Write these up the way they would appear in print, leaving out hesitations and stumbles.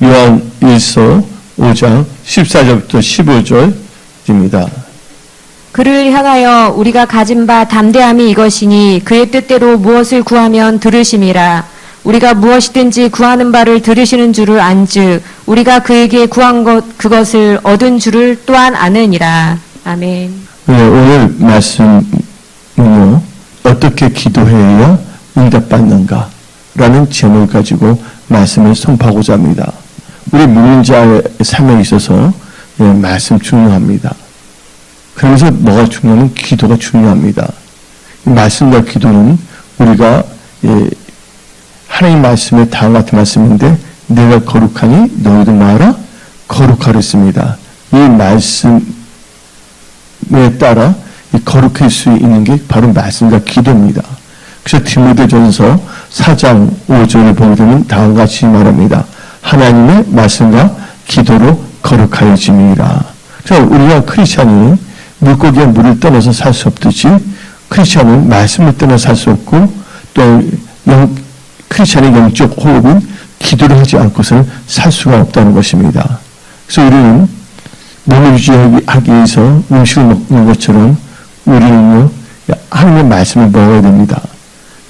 요한 1서 5장 14절부터 15절입니다. 그를 향하여 우리가 가진 바 담대함이 이것이니 그의 뜻대로 무엇을 구하면 들으심이라. 우리가 무엇이든지 구하는 바를 들으시는 줄을 안즉 우리가 그에게 구한 그것을 얻은 줄을 또한 아느니라. 아멘. 네, 오늘 말씀은요, 어떻게 기도해야 응답받는가 라는 제목을 가지고 말씀을 선포하고자 합니다. 우리 믿는 자의 삶에 있어서 말씀 중요합니다. 그러면서 뭐가 중요하면 기도가 중요합니다. 말씀과 기도는 우리가 하나님 말씀에 다음과 같은 말씀인데 내가 거룩하니 너희도 말하라 거룩하라 했습니다. 이 말씀에 따라 거룩할 수 있는 게 바로 말씀과 기도입니다. 그래서 디모데전서 4장 5절을 보게 되면 다음과 같이 말합니다. 하나님의 말씀과 기도로 거룩하여짐이라. 그래서 우리가 크리스찬이 물고기와 물을 떠나서 살 수 없듯이 크리스찬은 말씀을 떠나 살 수 없고 또 크리스찬의 영적 호흡은 기도를 하지 않고서는 살 수가 없다는 것입니다. 그래서 우리는 몸을 유지하기 위해서 음식을 먹는 것처럼 우리는요, 하나님의 말씀을 먹어야 됩니다.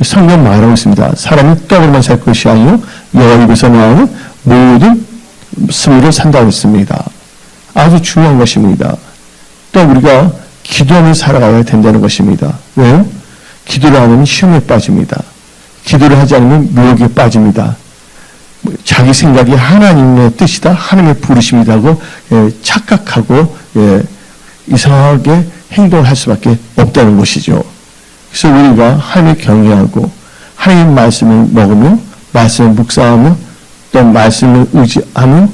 성경 말하고 있습니다. 사람이 떡으로만 살 것이 아니요 여호와 입에서 나오는 모든 스미로 산다고 했습니다. 아주 중요한 것입니다. 또 우리가 기도하며 살아가야 된다는 것입니다. 왜요? 기도를 안 하면 시험에 빠집니다. 기도를 하지 않으면 묘역에 빠집니다. 자기 생각이 하나님의 뜻이다, 하나님의 부르심이라고 착각하고 이상하게 행동을 할 수밖에 없다는 것이죠. 그래서 우리가 하나님을 경외하고 하나님의 말씀을 먹으며 말씀을 묵상하며 또 말씀을 의지하며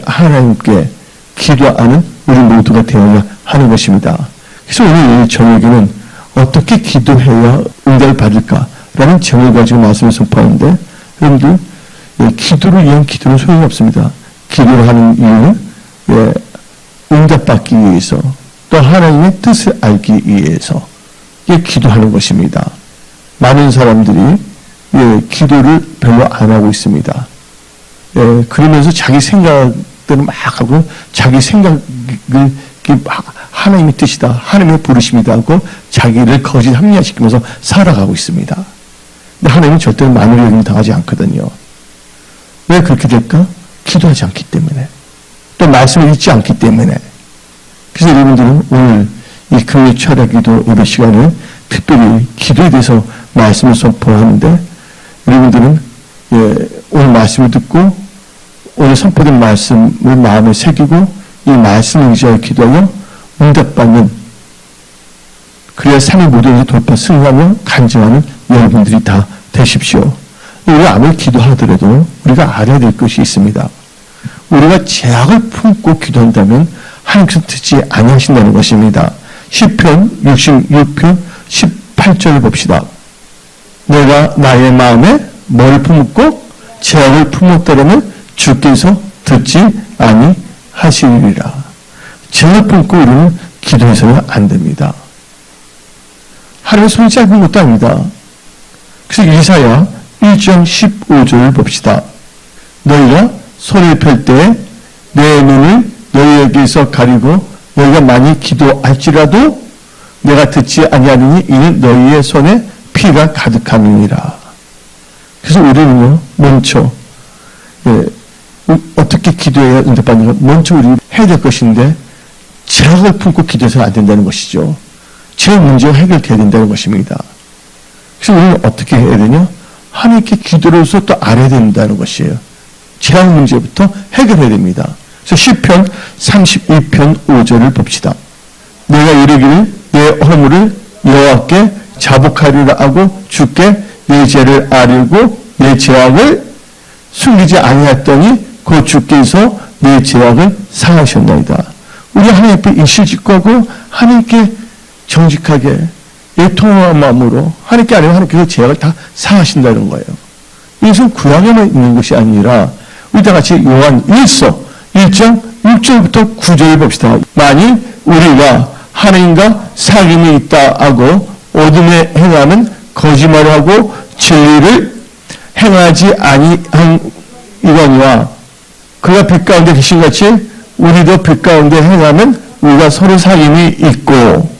하나님께 기도하는 우리 모두가 되어야 하는 것입니다. 그래서 오늘 저녁에는 어떻게 기도해야 응답을 받을까라는 제목을 가지고 말씀을 선포하는데, 여러분들 기도를 위한 기도는 소용이 없습니다. 기도를 하는 이유는 응답받기 위해서 또 하나님의 뜻을 알기 위해서 기도하는 것입니다. 많은 사람들이 기도를 별로 안 하고 있습니다. 그러면서 자기 생각들을 막 하고 자기 생각을 하나님의 뜻이다, 하나님의 부르심이다 하고 자기를 거짓 합리화시키면서 살아가고 있습니다. 근데 하나님은 절대로 마누의 의를 당하지 않거든요. 왜 그렇게 될까? 기도하지 않기 때문에, 또 말씀을 읽지 않기 때문에. 그래서 여러분들은 오늘 이 금요 철야 기도 예배 시간에 특별히 기도에 대해서 말씀을 선포하는데, 여러분들은 오늘 말씀을 듣고 오늘 선포된 말씀을 마음에 새기고 이 말씀을 의지하여 기도하여 응답받는, 그래야 삶의 모든 일을 돌파 승리하며 간증하는 여러분들이 다 되십시오. 우리가 아무리 기도하더라도 우리가 알아야 될 것이 있습니다. 우리가 죄악을 품고 기도한다면 하나님께서 듣지 아니하신다는 것입니다. 시편 66편 18절을 봅시다. 내가 나의 마음에 뭐를 품고 죄악을 품었더라면 주께서 듣지 아니하시리라. 죄악을 품고 우리는 기도해서는 안 됩니다. 하나님의 손이 짧은 것도 아닙니다. 그래서 이사야 1장 15절을 봅시다. 너희가 손을 펼 때 내 눈을 너희에게서 가리고 너희가 많이 기도할지라도 내가 듣지 아니하느니 이는 너희의 손에 피가 가득함이니라. 그래서 우리는요, 먼저 어떻게 기도해야 응답받는가, 먼저 우리 해야 될 것인데 죄악을 품고 기도해서는 안 된다는 것이죠. 죄 문제가 해결돼야 된다는 것입니다. 그래서 우리는 어떻게 해야 되냐? 하나님께 기도로서 또 알아야 된다는 것이에요. 죄악 문제부터 해결해야 됩니다. 그래서 시편 32편 5절을 봅시다. 내가 이르기를 내 허물을 여호와께 자복하리라 하고 주께 내 죄를 아뢰고 내 죄악을 숨기지 아니했더니 그 주께서 내 죄악을 사하셨나이다. 우리 하나님 앞에 일실직고하고 하나님께 정직하게 애통한 마음으로 하나님께 아뢰면 하나님께서 죄악을 다 사하신다는 거예요. 이것은 구약에만 있는 것이 아니라 우리 다 같이 요한 1서 1장 6절부터 9절을 봅시다. 만일 우리가 하나님과 사귐이 있다 하고 어둠에 행하는 거짓말을 하고 진리를 행하지 아니한 이거니와 그가 빛 가운데 계신 같이 우리도 빛 가운데 행하면 우리가 서로 사귐이 있고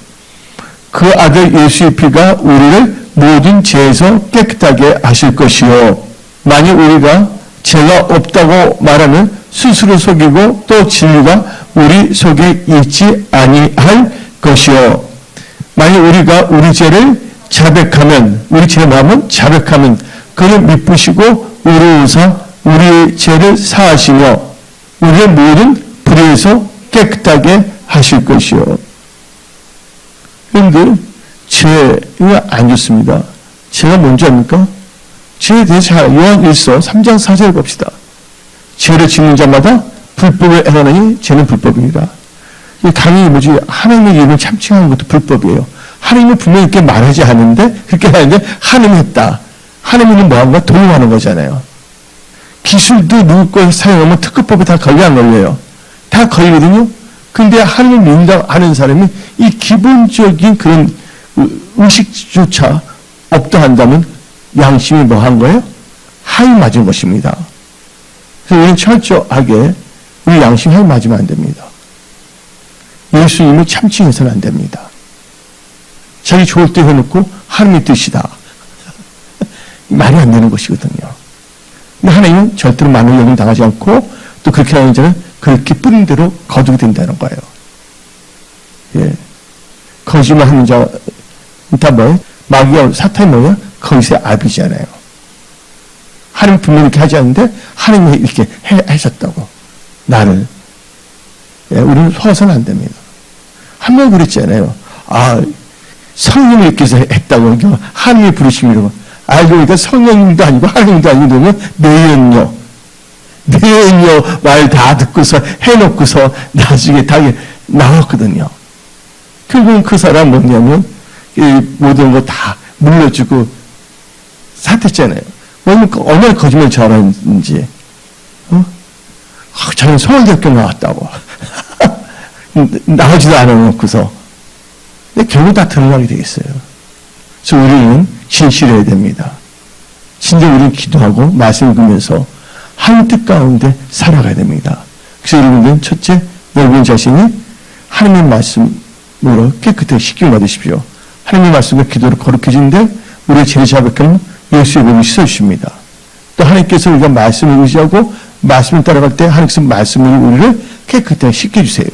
그 아들 예수의 피가 우리를 모든 죄에서 깨끗하게 하실 것이요. 만약 우리가 죄가 없다고 말하면 스스로 속이고 또 진리가 우리 속에 있지 아니할 것이요. 만약 우리가 우리 죄를 자백하면, 우리 죄 마음은 자백하면 그를 미쁘시고 의로우사 우리의 죄를 사하시며 우리의 모든 불의에서 깨끗하게 하실 것이요. 그런데 죄가 안 좋습니다. 죄가 뭔지 압니까? 죄에 대해서 요한 1서 3장 4절 봅시다. 죄를 짓는 자마다 불법을 행하느니 죄는 불법입니다. 당연히 뭐지, 하나님의 이름을 참칭하는 것도 불법이에요. 하나님은 분명히 이렇게 말하지 않는데, 그렇게 하는데, 하나님이 했다. 하나님은 뭐한가? 도용하는 거잖아요. 기술도 누구 거 사용하면 특허법에 다 걸려 안 걸려요? 다 걸리거든요? 근데 하나님을 믿는다고 아는 사람이 이 기본적인 그런 의식조차 없다 한다면 양심이 뭐 한 거예요? 하이 맞은 것입니다. 그래서 우리는 철저하게 우리 양심 하이 맞으면 안 됩니다. 예수님을 참칭해서는 안 됩니다. 자기 좋을 때 해놓고 하나님의 뜻이다. 말이 안 되는 것이거든요. 근데 하나님은 절대로 많은 영을 당하지 않고 또 그렇게 하는 자는 그렇게 뿌린 대로 거두게 된다는 거예요. 예. 거짓말 하는 자, 다 뭐예요? 마귀와 사탄이 뭐예요? 거기서의 압이잖아요. 하나님 분명히 이렇게 하지 않는데 하나님이 이렇게 하셨다고. 나를. 예, 우리는 속아서는 안 됩니다. 한 명 그랬잖아요. 아, 성령을 이렇게 해서 했다고. 하나님이 부르심이라고. 알고 보니까 성령님도 아니고 하나님도 아니고 누구면 내연녀 말 다 듣고서 해놓고서 나중에 다 나왔거든요. 결국은 그 사람 뭐냐면 이 모든 거 다 물려주고 사퇴했잖아요. 뭐냐면 얼마나 거짓말 잘하는지. 자기는 서울대학교 나왔다고. 나오지도 않아놓고서. 근데 결국 다 드러나게 되겠어요. 그래서 우리는 진실해야 됩니다. 진짜 우리는 기도하고 말씀을 읽으면서 한 뜻 가운데 살아가야 됩니다. 그래서 여러분들은 첫째, 여러분 자신이 하나님의 말씀으로 깨끗하게 씻김 받으십시오. 하나님의 말씀과 기도로 거룩해지는데 우리의 죄를 자백하면 예수의 몸이 씻어주십니다. 또 하나님께서 우리가 말씀을 의지하고 말씀을 따라갈 때 하나님께서 말씀을 우리를 깨끗하게 씻겨주세요.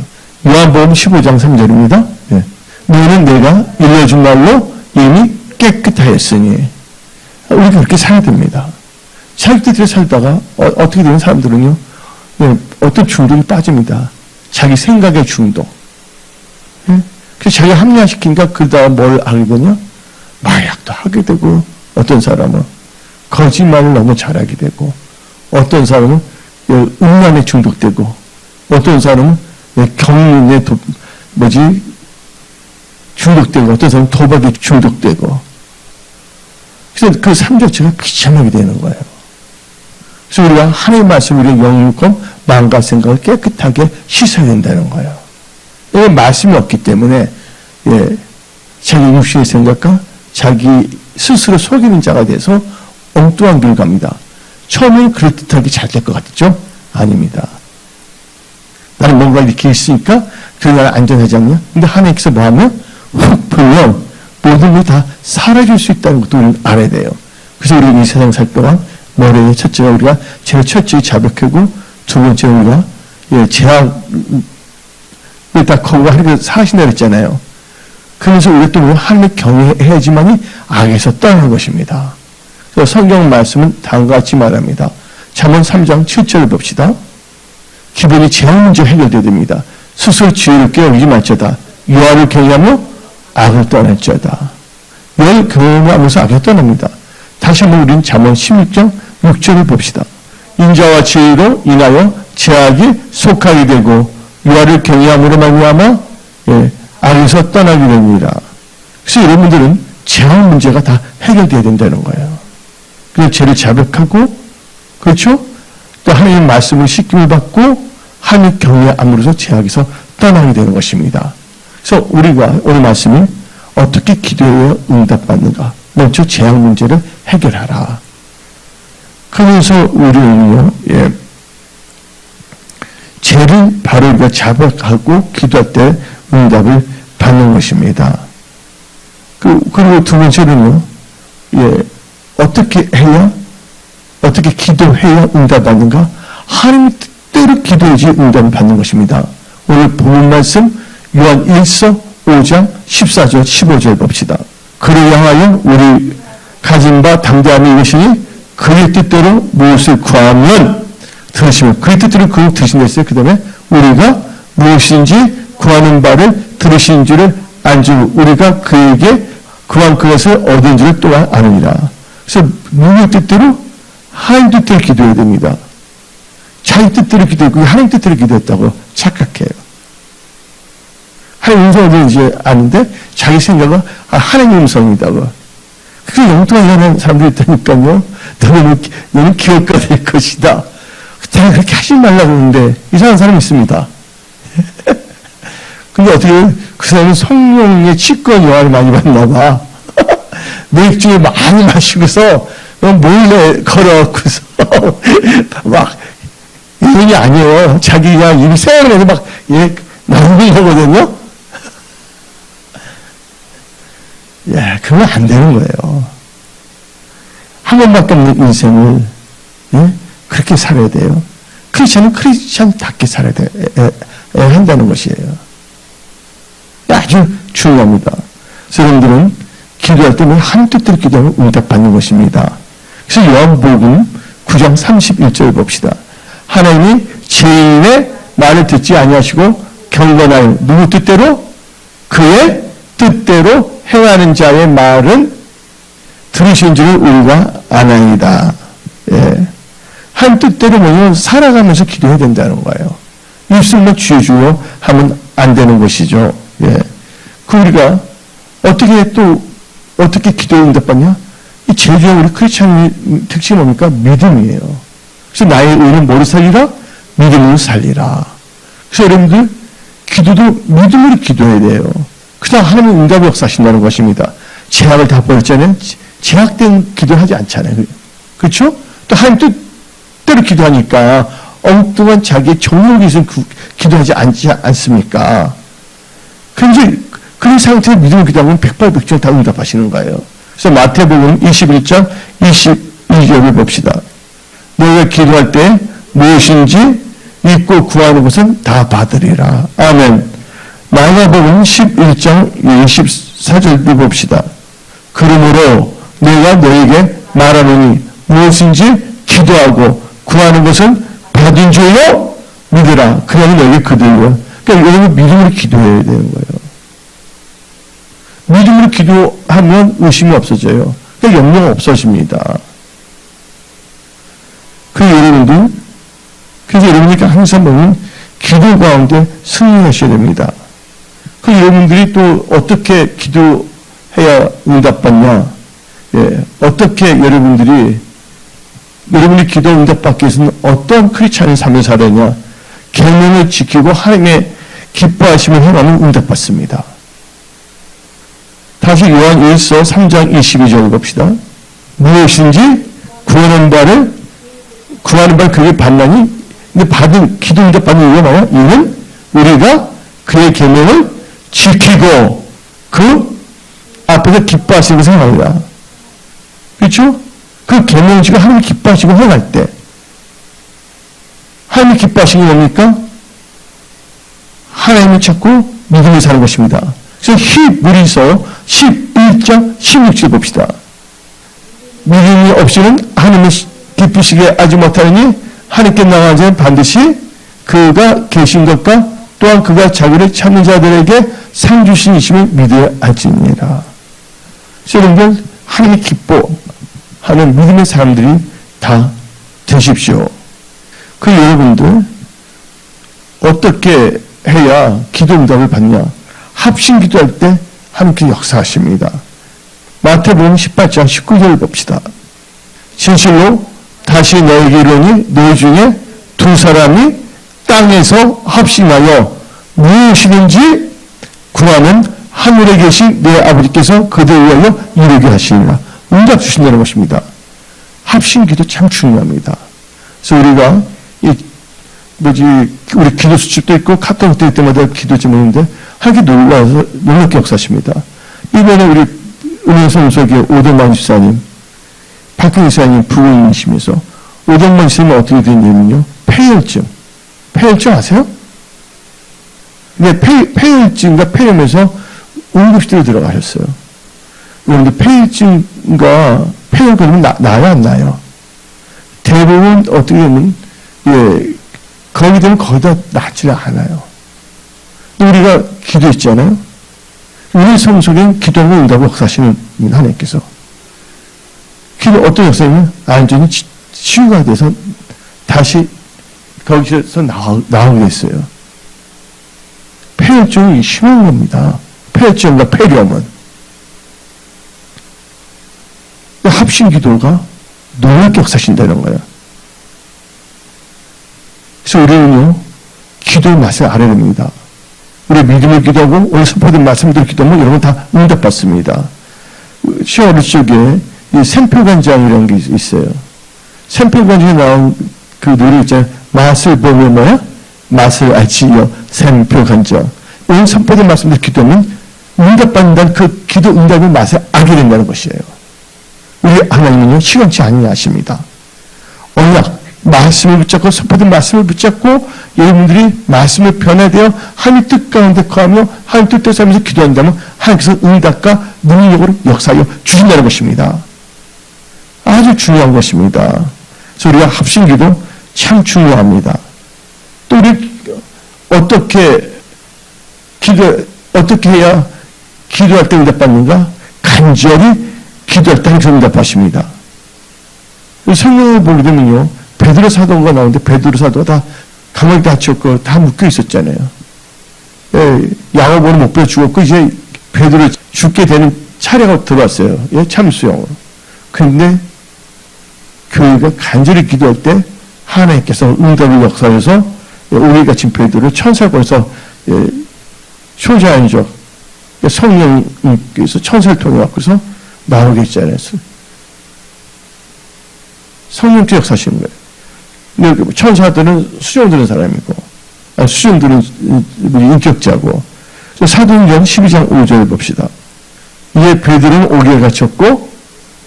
요한복음 15장 3절입니다. 네. 너는 내가 일러준 말로 이미 깨끗하였으니 우리가 그렇게 살아야 됩니다. 자기 뜻대로 살다가 어떻게 되는 사람들은요, 네, 어떤 중독이 빠집니다. 자기 생각의 중독. 네? 그래서 자기가 합리화시키니까 그러다가 뭘 하게 되냐? 마약도 하게 되고, 어떤 사람은 거짓말을 너무 잘하게 되고, 어떤 사람은 음란에 중독되고, 어떤 사람은 경륜에 중독되고, 어떤 사람은 도박에 중독되고. 그래서 그 삶 자체가 비참하게 되는 거예요. 그래서 우리가 하나님의 말씀으로 영육권, 마음과 생각을 깨끗하게 씻어야 된다는 거예요. 이 말씀이 없기 때문에 자기 육신의 생각과 자기 스스로 속이는 자가 돼서 엉뚱한 길을 갑니다. 처음엔 그럴듯하게 잘 될 것 같죠? 아닙니다. 나는 뭔가 이렇게 있으니까 그래 나는 안전하지 않냐? 근데 하나님께서 뭐 하면 훅 불면 모든 게 다 사라질 수 있다는 것도 우리는 알아야 돼요. 그래서 우리가 이 세상 살 동안 머리에 첫째가 우리가 제일 철저히 자백하고 두 번째 우리가 제약을 다 거부하고 하나님께서 사신다 그랬잖아요. 그러면서 우리가 또 하나님을 경외해야지만이 악에서 떠나는 것입니다. 그래서 성경 말씀은 다음과 같이 말합니다. 잠언 3장 7절을 봅시다. 기본이 제약 문제 해결되어야 됩니다. 스스로 지혜를 깨우지 말자다. 여호와를 경외하며 악을 떠날자다. 여호와를 경외하면서 악을 떠납니다. 다시 한번 우리는 잠언 16장 6절을 봅시다. 인자와 지혜로 인하여 제약이 속하게 되고 여호와를 경외함으로 말미암아 악에서 떠나게 됩니다. 그래서 여러분들은 제약 문제가 다 해결되어야 된다는 거예요. 그래서 죄를 자백하고, 그렇죠? 또 하나님의 말씀을 씻김을 받고 하나님 경외함으로써 제약에서 떠나게 되는 것입니다. 그래서 우리가 오늘 말씀이 어떻게 기도해야 응답받는가? 먼저 제약 문제를 해결하라. 그러면서 우리는요, 죄를 바로 우리가 자백하고 기도할 때 응답을 받는 것입니다. 그리고 두 번째는요, 어떻게 기도해야 응답받는가? 하나님 뜻대로 기도해야지 응답을 받는 것입니다. 오늘 본문 말씀 요한 1서 5장 14절 15절 봅시다. 그를 향하여 우리 가진 바 담대함이 이것이니 그의 뜻대로 무엇을 구하면 들으시면, 그의 뜻대로 그걸 드신다 했어요. 그 다음에 우리가 무엇인지 구하는 바를 들으신 줄을 안주고 우리가 그에게 구한 그것을 얻은 줄을 또한 아느니라. 그래서 누구의 뜻대로? 하나님 뜻대로 기도해야 됩니다. 자기 뜻대로 기도했고 하나님 뜻대로 기도했다고 착각해요. 하나님 음성을 이제 아는데 자기 생각은 하나님 음성이다고. 그게 영통하게 하는 사람들이 있다니까요. 너는 기업가 될 것이다. 제가 그렇게 하지 말라고 하는데 이상한 사람이 있습니다. 근데 어떻게 그 사람은 성령의 치권 영향을 많이 받나 봐. 맥주를 많이 마시고서 몰래 걸어갖고서 막 이런이 아니에요. 자기가 입이 세워내서 막 나오는 거거든요. 그건 안 되는 거예요. 한 번밖에 없는 인생을 그렇게 살아야 돼요. 크리스찬답게 살아야 한다는 것이에요. 아주 중요합니다. 그래서 여러분들은 기도할 때는 한 뜻대로 기도하면 응답받는 것입니다. 그래서 요한복음 9장 31절 봅시다. 하나님이 죄인의 말을 듣지 아니하시고 경건하여 누구 뜻대로? 그의 뜻대로 행하는 자의 말은 들으신 줄을 우리가 아나이다. 한 뜻대로 뭐냐면 살아가면서 기도해야 된다는 거예요. 입술만 주여 주여 하면 안 되는 것이죠. 우리가 어떻게 기도에 응답받냐? 이 제일 중요한 우리 크리스찬의 특징이 뭡니까? 믿음이에요. 그래서 나의 의는 뭐로 살리라? 믿음으로 살리라. 그래서 여러분들 기도도 믿음으로 기도해야 돼요. 그냥 하나님의 응답을 역사하신다는 것입니다. 제약을 다 버렸잖아요. 제약된 기도하지 않잖아요. 그렇죠? 또 하나님 뜻대로 기도하니까 엉뚱한 자기의 정욕이 있으면 기도하지 않습니까? 그런데 그런 상태에 믿음을 기도하면 백발백중 다 응답하시는 거예요. 그래서 마태복음 21장 22절을 봅시다. 너희가 기도할 때 무엇인지 믿고 구하는 것은 다 받으리라. 아멘. 마가복음 11장 24절도 봅시다. 그러므로 내가 너에게 말하노니 무엇인지 기도하고 구하는 것은 받은 줄로 믿으라. 그러면 너에게 그들로. 그러니까 여러분 믿음으로 기도해야 되는 거예요. 믿음으로 기도하면 의심이 없어져요. 그러니까 염려가 없어집니다. 그래서 여러분이 항상 보면 기도 가운데 승리하셔야 됩니다. 여러분들이 또 어떻게 기도해야 응답받냐? 어떻게 여러분이 기도 응답받기 위해서는 어떤 크리스찬의 삶을 살아야 계명을 지키고 하나님의 기뻐하심을 행하면 응답받습니다. 다시 요한 1서 3장 22절 봅시다. 무엇인지 구하는 바를 그에게 받나니, 근데 받은 기도 응답받는 이유가 뭐야? 이는 우리가 그의 계명을 지키고 그 앞에서 기뻐하시는 것을 행하리라. 그렇죠? 그 계명을 지키고 하나님 기뻐하시고 행할 때 하나님 기뻐하시는 게 뭡니까? 하나님을 찾고 믿음을 사는 것입니다. 그래서 히브리서 11장 16절 봅시다. 믿음이 없이는 하나님을 기쁘시게 하지 못하니 하나님께 나가는 자는 반드시 그가 계신 것과 또한 그가 자기를 찾는 자들에게 상 주신 이심을 믿어야 할지니라. 여러분들 하나님이 기뻐하는 믿음의 사람들이 다 되십시오. 여러분들 어떻게 해야 기도 응답을 받냐? 합심 기도할 때 하나님께 역사하십니다. 마태복음 18장 19절 봅시다. 진실로 다시 너에게 이르노니 너희 중에 두 사람이 땅에서 합심하여 무엇이든지 구하면 하늘에 계신 내 아버지께서 그들을 위하여 이루게 하시리라. 응답 주신다는 것입니다. 합심 기도 참 중요합니다. 그래서 우리가 우리 기도 수첩도 있고 카톡 될 때마다 기도 제목인데 하나님께 놀랍게 역사하십니다. 이번에 우리 은혜성소의 오동만 집사님, 박근혜 집사님 부인이시면서 오동만 집사님은 어떻게 된 일은요? 폐혈증. 폐혈증 아세요? 네, 폐혈증과 폐렴에서 응급실에 들어가셨어요. 그런데 폐혈증과 폐혈증은 나요, 안 나요? 대부분 어떻게 보면, 거기 되면 거의 다 낫지를 않아요. 우리가 기도했잖아요. 우리 성속엔 기도하면 응답을 역사하시는 하나님께서. 기도 어떤 역사냐면, 완전히 치유가 돼서 다시 거기서 나오게 됐어요. 폐혈증이 심한 겁니다. 폐혈증과 폐렴은. 합심 기도가 놀랍게 역사하신다는 거예요. 그래서 우리는요, 기도의 맛을 알아야 됩니다. 우리 믿음을 기도하고 오늘 선포된 말씀들 기도하면 여러분 다 응답받습니다. 시험 어릴 적에 이 샘표관장이라는 게 있어요. 샘표관장에 나온 그 노래 있잖아요. 맛을 보면 뭐야? 맛을 알지요. 샘표관장. 오늘 선포된 말씀들 기도하면 응답받는다는 그 기도 응답의 맛을 알게 된다는 것이에요. 우리 하나님은요, 시간치 아니냐 하십니다. 언약, 말씀을 붙잡고, 선포된 말씀을 붙잡고, 여러분들이 말씀을 변화되어 하나님 뜻 가운데 거하며 하나님 뜻대로 살면서 기도한다면 하나님께서 응답과 능력으로 역사하여 주신다는 것입니다. 아주 중요한 것입니다. 그래서 우리가 합심기도 참 중요합니다. 또 우리 어떻게 해야 기도할 때 응답받는가? 간절히 기도할 때 항상 응답하십니다. 성경을 보게 되면요, 베드로 사도가 나오는데 베드로 사도가 다 감옥에 갇혔고 다 묶여 있었잖아요. 야고보는 목베어 죽었고 이제 베드로 죽게 되는 차례가 들어왔어요. 참수형으로. 그런데 교회가 간절히 기도할 때 하나님께서 응답을 역사해서 우리 갇힌 베드로를 천사권에서 초자연적 성령께서 천사를 통해 왔고서 나오게 했잖아요. 성령께 역사하시는 거예요. 천사들은 수종드는 사람이고, 수종드는 인격자고. 사도행전 12장 5절 봅시다. 이에 베드로는 오기에 갇혔고,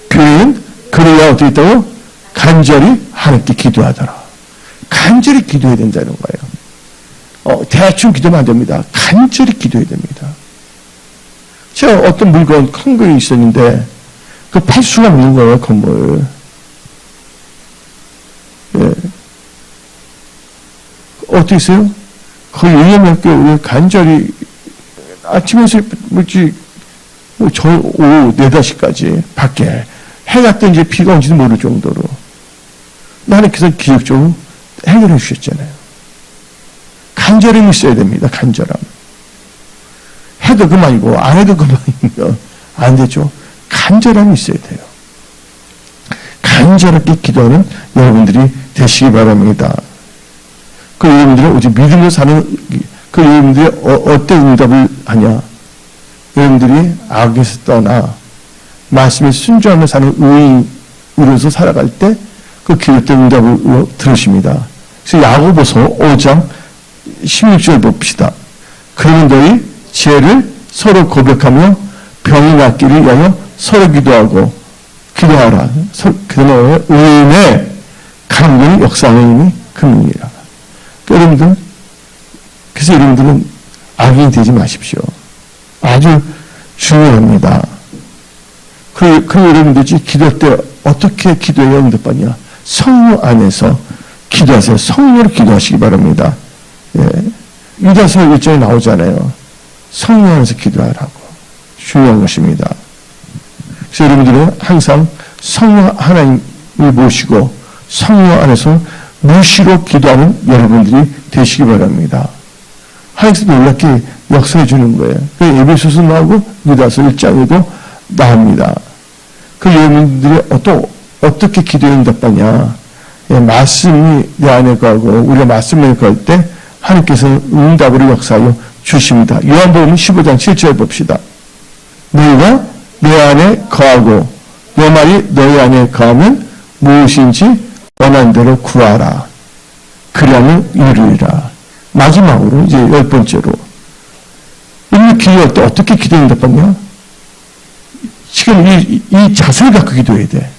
교회는 그래야 어떻게 있다고? 간절히 하나님께 기도하더라. 간절히 기도해야 된다는 거예요. 대충 기도하면 안 됩니다. 간절히 기도해야 됩니다. 제가 어떤 물건, 큰 거 있었는데, 그 팔 수가 없는 거예요, 건물. 어떻게 했어요? 거의 1년 몇 개월 간절히, 아침에서 오후 4-5시까지 밖에 해가 뜬지 비가 온지도 모를 정도로. 하나님께서 기적적으로 해결해 주셨잖아요. 간절함이 있어야 됩니다, 간절함. 해도 그만이고 안 해도 그만이면 안 되죠. 간절함이 있어야 돼요. 간절하게 기도하는 여러분들이 되시기 바랍니다. 그 여러분들은 오직 믿음으로 사는 그 여러분들이 어떤 응답을 하냐? 여러분들이 악에서 떠나 말씀에 순종하며 사는 의인으로서 살아갈 때 그 기도된 응답을 들으십니다. 그래서 야고보서 5장 16절 봅시다. 그러면 너희 죄를 서로 고백하며 병이 낫기를 위하여 서로 기도하라. 그러나 의인의 강건이 역사하는 힘이 금이니라. 여러분들, 그래서 여러분들은 악인이 되지 마십시오. 아주 중요합니다. 그리고 여러분들이 기도할 때 어떻게 기도해야 응답받냐? 성령 안에서 기도하세요. 성령으로 기도하시기 바랍니다. 유다서 1장에 나오잖아요. 성령 안에서 기도하라고. 중요한 것입니다. 그래서 여러분들은 항상 성령 하나님을 모시고 성령 안에서 무시로 기도하는 여러분들이 되시기 바랍니다. 하나님께서 놀랍게 역사해 주는 거예요. 에베소서 나오고 유다서 1장에도 나옵니다. 그 여러분들이 어떻게 기도에 응답하냐? 말씀이 내 안에 거하고 우리가 말씀을 거할 때 하나님께서 응답으로 역사하여 주십니다. 요한복음 15장 7절 봅시다. 너희가 내 안에 거하고 내 말이 너희 안에 거하면 무엇인지 원하는 대로 구하라. 그리하면 이루리라. 마지막으로 이제 10번째로 우리는 기도할 때 어떻게 기도한다면요? 지금 이 자세를 갖고 기도해야 돼.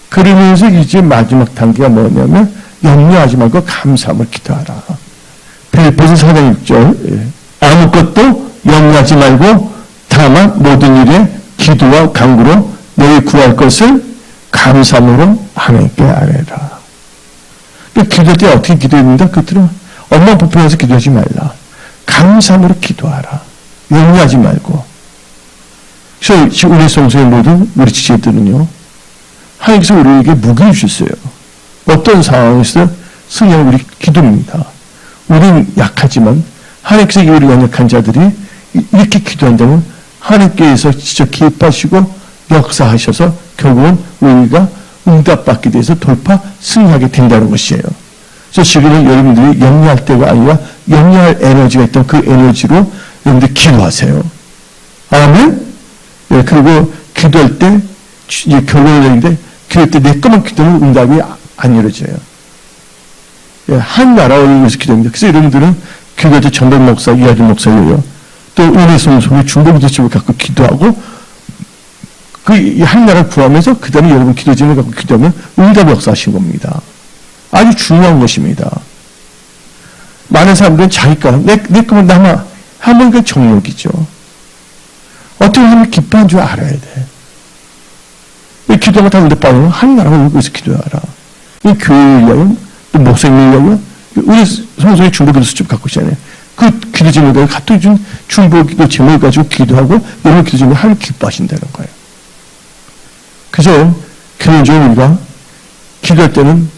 그러면서 이제 마지막 단계가 뭐냐면 염려하지 말고 감사함을 기도하라. 빌립보서 4장 6절 아무것도 염려하지 말고 다만 모든 일에 기도와 간구로 너희 구할 것을 감사함으로 하나님께 아뢰라. 기도 때 어떻게 기도했는데 그들은 엄마 불편해서 기도하지 말라. 감사함으로 기도하라. 염려하지 말고. 그래서 지금 우리 성소의 모든 우리 지체들은요. 하나님께서 우리에게 무기를 주셨어요. 어떤 상황에서 승리하는 우리 기도입니다. 우리는 약하지만 하나님께서 우리 연약한 자들이 이렇게 기도한다면 하나님께서 직접 기뻐하시고 역사하셔서 결국은 우리가 응답받게 돼서 돌파 승리하게 된다는 것이에요. 그래서 지금은 여러분들이 염려할 때가 아니라 염려할 에너지가 있던 그 에너지로 여러분들 기도하세요. 아멘? 예, 그리고 기도할 때 이제 결론을 내는데 기도할 때 내 것만 기도하면 응답이 안 이루어져요. 예, 한 나라를 위해서 기도합니다. 그래서 여러분들은 기도할 때 전백 목사, 이하준 목사예요. 또 은혜성소의 중보기도집을 갖고 기도하고 그 한 나라를 구하면서 그 다음에 여러분 기도진을 갖고 기도하면 응답 역사하신 겁니다. 아주 중요한 것입니다. 많은 사람들은 자기가 내 것만 남아 하면 그 정욕이죠. 어떻게 하면 기뻐한 줄 알아야 돼. 이 기도가 다 응답받으면 한 나라를 위해서 기도하라. 이 교회를 위하여 또 목사님을 위하여 우리 성소의 중보기도 수첩 갖고 있잖아요. 그 기도 제목을 갖다 준 중보기도 제목을 가지고 기도하고 여러분 기도 제목을 하나님 기뻐하신다는 거예요. 그래서 기본적으로 우리가 기도할 때는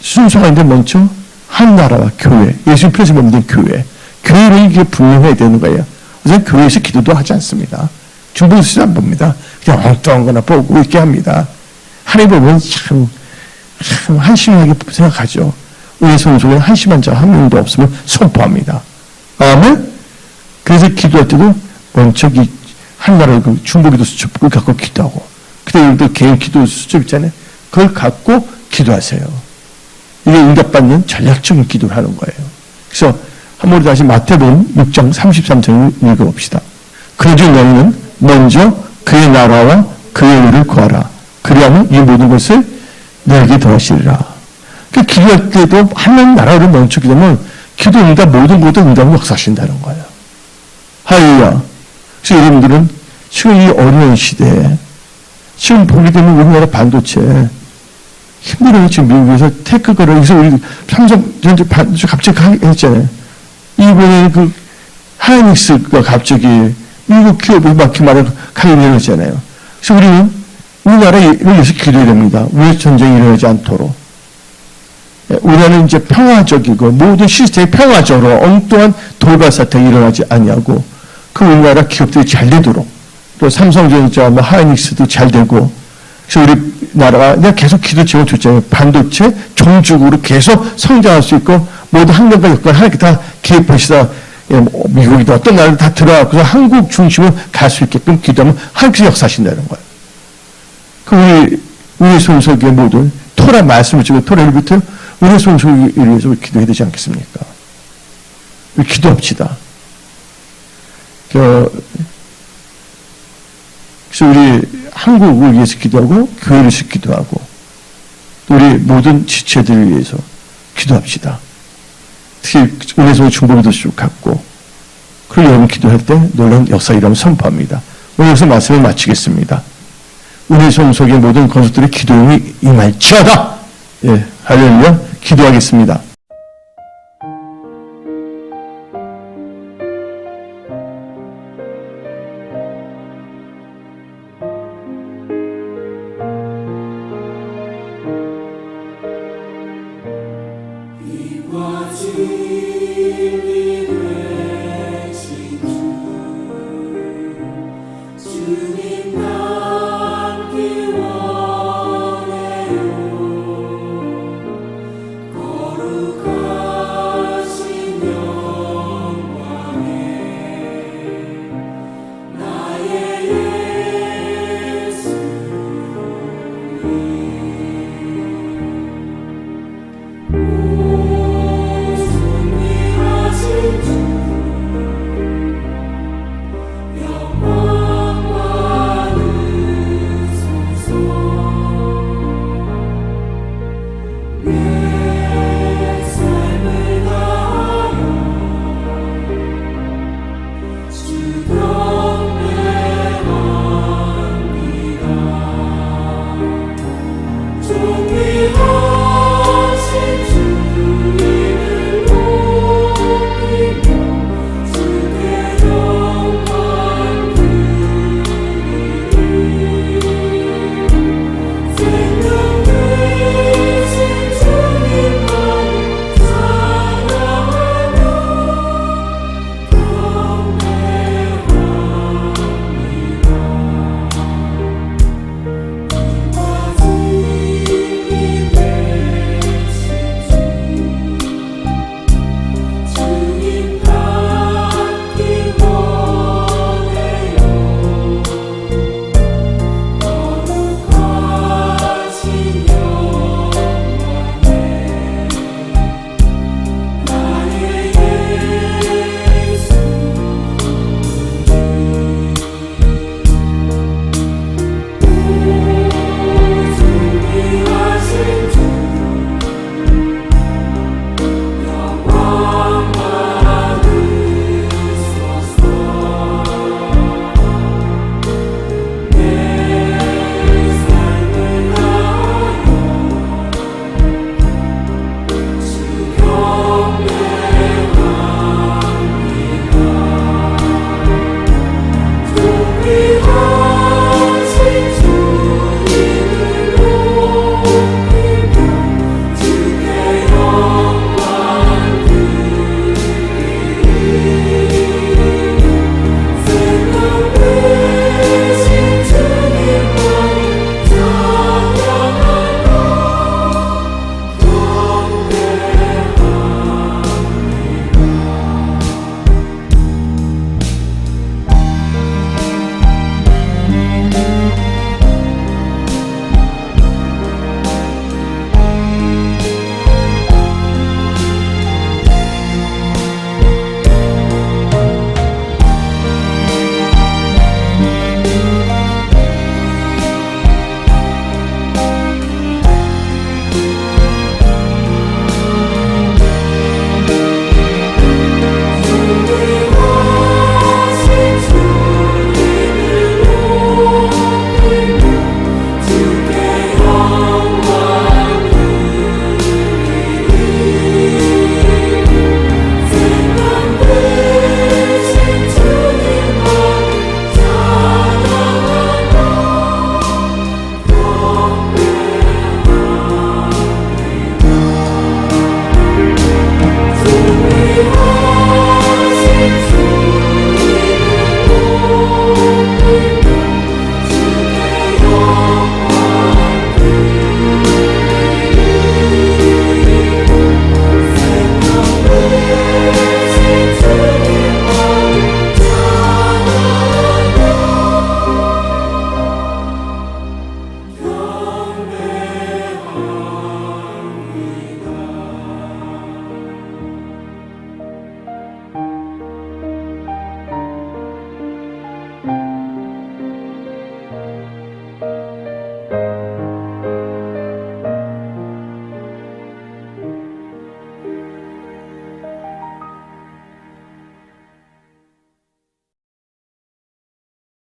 순서가 있는데 먼저 한 나라와 교회, 예수님 피해서 만든 교회를 이게 분명해야 되는 거예요. 그래서 교회에서 기도도 하지 않습니다. 중보기도 안 봅니다. 그냥 엉뚱한 거나 보고 이렇게 합니다. 하나님 보면 참 한심하게 생각하죠. 우리 성소에 한심한 자 한 명도 없으면 선포합니다. 아멘? 그래서 기도할 때도 먼저 한 나라의 그 중보기도 수첩을 갖고 기도하고 그때 여러분들 개인 기도 수첩 있잖아요. 그걸 갖고 기도하세요. 이게 응답받는 전략적인 기도를 하는 거예요. 그래서 한번 다시 마태복음 6장 33절을 읽어봅시다. 그중 너희는 먼저 그의 나라와 그의 의를 구하라. 그리하면 이 모든 것을 너에게 더하시리라. 그 기도할 때도 하나님 나라를 먼저 기도하면 기도 응답 모든 것도 응답을 역사하신다는 거예요. 할렐루야. 그래서 여러분들은 지금 이 어려운 시대에 지금 보게 되면 우리나라 반도체 힘들어요. 지금 미국에서 테크거를 여기서 우리 삼성전자 반도체 갑자기 했잖아요. 이번에 그 하이닉스가 갑자기 미국 기업을 막 말을 가려고 했잖아요. 그래서 우리는 우리나라를 위해서 기도해야 됩니다. 왜 전쟁이 일어나지 않도록. 우리나라는 이제 평화적이고 모든 시스템이 평화적으로 엉뚱한 돌발 사태가 일어나지 아니하고 그 우리나라 기업들이 잘 되도록 또 삼성전자, 하이닉스도 잘 되고 그래서 우리나라가 내가 계속 기도 제목 줬잖아요. 반도체 종주국으로 계속 성장할 수 있고 모든 환경과 여건 하나님께 다 개입하시다 미국이다 어떤 나라도 다 들어가서 한국 중심으로 갈 수 있게끔 기도하면 하나님께서 역사하신다는 거예요. 그 우리 성소의 모든 토라 말씀을 주고 토라를 비롯해 우리 성소를 위해서 기도해야 되지 않겠습니까? 우리 기도합시다. 그래서 우리 한국을 위해서 기도하고 교회를 위해서 기도하고 또 우리 모든 지체들을 위해서 기도합시다. 특히 우리 성소 중보기도 쭉 갖고 그리고 여러분 기도할 때 놀라운 역사 일하면 선포합니다. 오늘 여기서 말씀을 마치겠습니다. 우리 성소의 모든 건축들의 기도용이 임할지어다. 예, 할렐루야. 기도하겠습니다. 주님